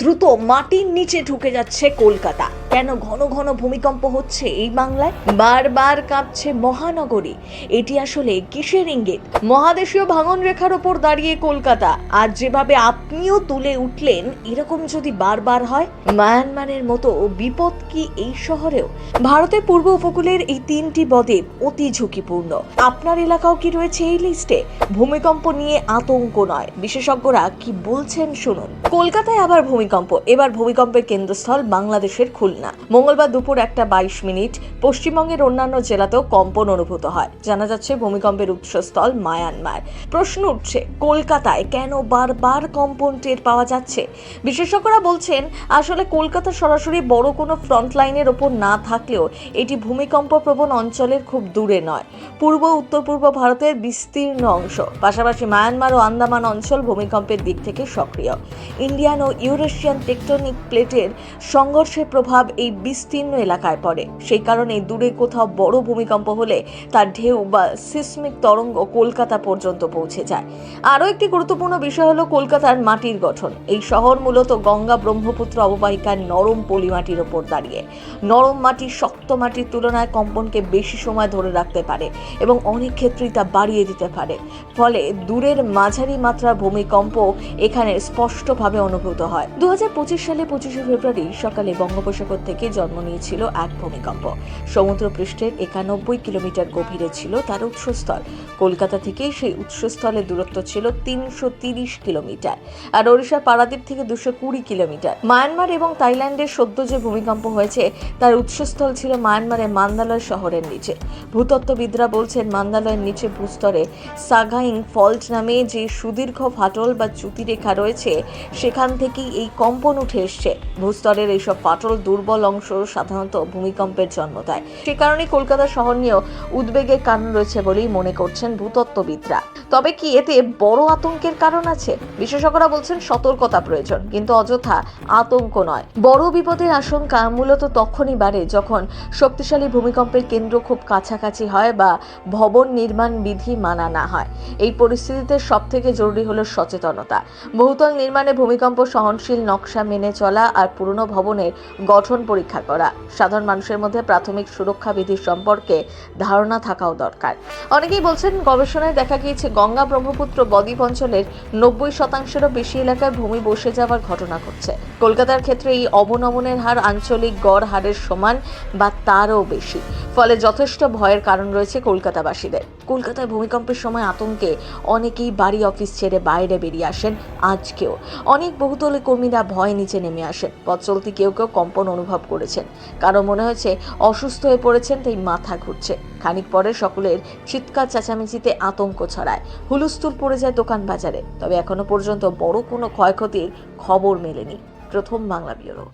দ্রুত মাটির নিচে ঢুকে যাচ্ছে কলকাতা। কেন ঘন ঘন ভূমিকম্প হচ্ছে এই বাংলায়? বারবার কাঁপছে মহানগরী। এটি আসলে কিসের ইঙ্গিত? মহাদেশীয় ভাঙন রেখার ওপর দাঁড়িয়ে কলকাতা। আর যেভাবে আপনিও তুলে উঠলেন, এরকম যদি বারবার হয়, মায়ানমারের মতো বিপদ কি এই শহরেও? ভারতের পূর্ব উপকূলের এই 3টি বদ্বীপ অতি ঝুঁকিপূর্ণ। আপনার এলাকাও কি রয়েছে এই লিস্টে? ভূমিকম্প নিয়ে আতঙ্ক নয়, বিশেষজ্ঞরা কি বলছেন শুনুন। কলকাতায় আবার ভূমিকম্প। এবার ভূমিকম্পের কেন্দ্রস্থল বাংলাদেশের খুলনা। মঙ্গলবার দুপুর 1:22। পশ্চিমবঙ্গের অন্যান্য জেলাতেও কম্পন অনুভূত হয়। জানা যাচ্ছে ভূমিকম্পের উৎসস্থল মায়ানমার। প্রশ্ন উঠছে, কলকাতায় কেন বারবার কম্পন টের পাওয়া যাচ্ছে? বিশেষজ্ঞরা বলছেন, আসলে কলকাতা সরাসরি বড় কোনো ফ্রন্ট লাইনের ওপর না থাকলেও এটি ভূমিকম্প প্রবণ অঞ্চলের খুব দূরে নয়। পূর্ব উত্তর পূর্ব ভারতের বিস্তীর্ণ অংশ, পাশাপাশি মায়ানমার ও আন্দামান অঞ্চল ভূমিকম্পের দিক থেকে সক্রিয়। ইন্ডিয়ান ও ইউরেশিয়ান টেকটনিক প্লেটের সংঘর্ষের প্রভাব এই বিস্তীর্ণ এলাকায় পড়ে। সেই কারণে দূরে কোথাও বড় ভূমিকম্প হলে তার ঢেউ বা সিসমিক তরঙ্গ কলকাতা পর্যন্ত পৌঁছে যায়। আরও একটি গুরুত্বপূর্ণ বিষয় হলো কলকাতার মাটির গঠন। এই শহর মূলত গঙ্গা ব্রহ্মপুত্র অববাহিকার নরম পলিমাটির ওপর দাঁড়িয়ে। নরম মাটি শক্ত মাটির তুলনায় কম্পনকে বেশি সময় ধরে রাখতে পারে এবং অনেক ক্ষেত্রেই তা বাড়িয়ে দিতে পারে। ফলে দূরের মাঝারি মাত্রার ভূমিকম্প এখানে স্পষ্টভাবে অনুভূত হয়। 2025 সালে 25শে ফেব্রুয়ারি সকালে বঙ্গোপসাগর থেকে জন্ম নিয়েছিল এক ভূমিকম্প। সমুদ্রপৃষ্ঠের 91 কিলোমিটার গভীরে ছিল তার উৎসস্থল। কলকাতা থেকে সেই উৎসস্থলের দূরত্ব ছিল 330 কিলোমিটার, আর ওড়িশার পারাদ্বীপ থেকে 220 কিলোমিটার। মায়ানমার এবং থাইল্যান্ডের সদ্য যে ভূমিকম্প হয়েছে তার উৎসস্থল ছিল মায়ানমারের মান্দালয় শহরের নিচে। ভূতত্ত্ববিদরা বলছেন, মান্দালয়ের নিচে ভূস্তরে সাগাইং ফল্ট নামে যে সুদীর্ঘ ফাটল বা চ্যুতিরেখা রয়েছে, সেখান থেকেই এই কম্পন উঠে এসছে। ভূস্তরের এইসব ফাটল দুর্বল অংশ সাধারণত ভূমিকম্পের জন্ম দেয়। সে কারণে কলকাতা শহর নিয়েও উদ্বেগের কারণ রয়েছে বলেই মনে করছেন ভূতত্ত্ববিদরা। তবে কি এতে বড় আতঙ্কের কারণ আছে? বিশেষজ্ঞরা বলছেন, সতর্কতা প্রয়োজন, কিন্তু অযথা আতঙ্ক নয়। বড় বিপদের আশঙ্কা মূলত তখনই বাড়ে যখন শক্তিশালী ভূমিকম্পের কেন্দ্র খুব কাছাকাছি হয় বা ভবন নির্মাণ বিধি মানা না হয়। এই পরিস্থিতিতে সবথেকে জরুরি হলো সচেতনতা। বহুতল নির্মাণে ভূমিকম্প সহনশীল নকশা মেনে চলা আর পুরনো ভবনের গঠন পরীক্ষা করা। সাধারণ মানুষের মধ্যে প্রাথমিক সুরক্ষা বিধি সম্পর্কে ধারণা থাকাও দরকার। অনেকেই বলছেন, গবেষণায় দেখা গিয়েছে গঙ্গা ব্রহ্মপুত্র বদ্বীপ অঞ্চলের 90%-এরও বেশি এলাকায় ভূমি বসে যাওয়ার ঘটনা ঘটছে। কলকাতার ক্ষেত্রে এই অবনমনের হার আঞ্চলিক গড় হারের সমান বা তারও বেশি। ফলে যথেষ্ট ভয়ের কারণ রয়েছে কলকাতাবাসীদের। কলকাতায় ভূমিকম্পের সময় আতঙ্কে অনেকেই বাড়ি অফিস ছেড়ে বাইরে বেরিয়ে আসেন। আজকেও অনেক বহুতলে কর্মীরা ভয় নিচে নেমে আসেন। পথ চলতি কেউ কেউ কম্পন অনুভব করেছেন, কারো মনে হয়েছে অসুস্থ হয়ে পড়েছেন, তাই মাথা ঘুরছে। খানিক পরে সকলের চিৎকার চেঁচামেচিতে আতঙ্ক ছড়ায়, হুলস্থুল পড়ে যায় দোকান বাজারে। তবে এখনো পর্যন্ত বড় কোনো ক্ষয়ক্ষতির খবর মেলেনি। প্রথম বাংলা ব্যুরো।